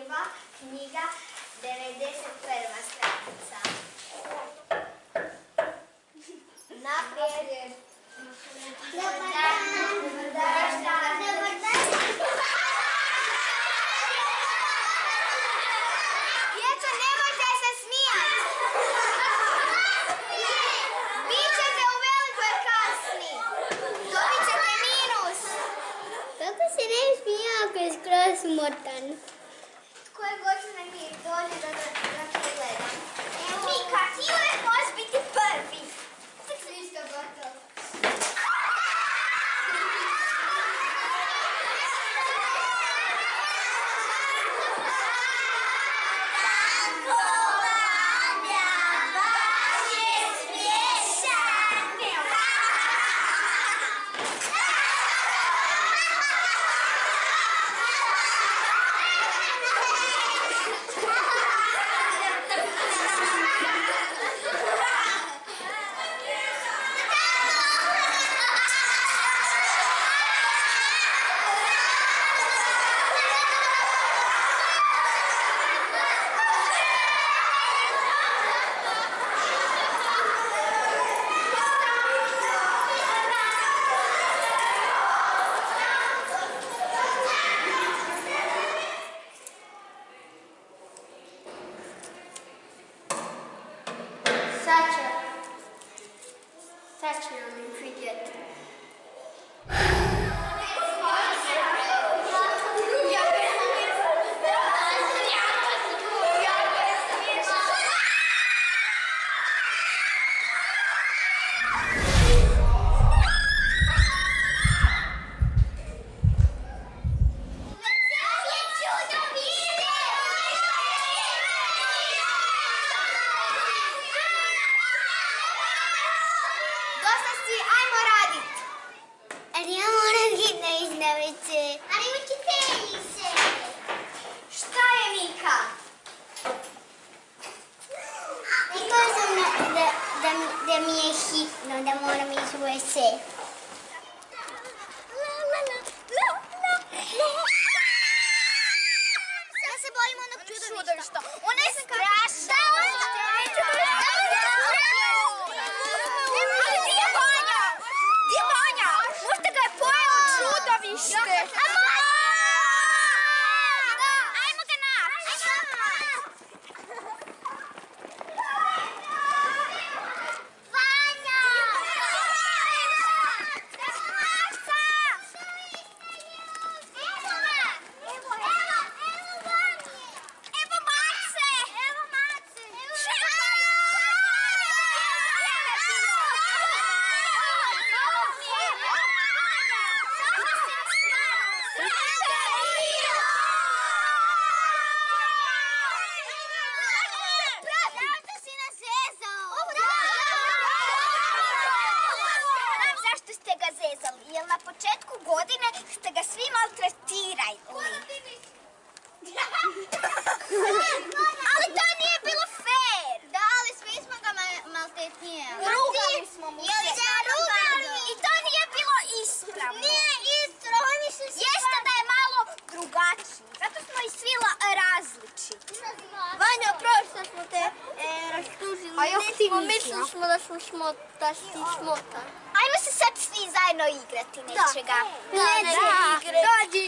zanimljiva knjiga, 91. stranica. Naprijed. Dobar dan. Dobar dan. Djeco, nemojte se smijati. Bićete u velikoj kasni. Dobit ćete minus. Kako se ne smije ako je skroz umotan? Koje godine mi dođe da te gledam? Mika, ti uvijek možeš biti prvi. Svi ste gotovi. Sad će nam ih vidjeti. Ali učiteljice! Šta je, Mika? Rekla sam da mi je hitno, da moram ići u WC. Ja se bojim onog čudovišta. Ona je strašna. Ali gdje je Vanja? Gdje je Vanja? Možda ga je pojelo čudovište. Ajmo ga naći. Vanja! Maca! Evo ga! Evo Mace! Evo Mace! Čekaj! Zašto ste ga zezali? Jel na početku godine ste ga svi maltretirali? Ali to nije bilo fair! Da, ali svi smo ga maltretirali. Rugali smo mu se. I to nije bilo ispravno. Nije ispravno, oni su svi... Jeste da je malo drugačiji. Zato smo i svi različiti. Vanja, prošlo smo te rastužili. A ja ti mislili smo da si smota. Ajmo se sad svi zajedno igrati nečega. Da, neke igre. Dođi.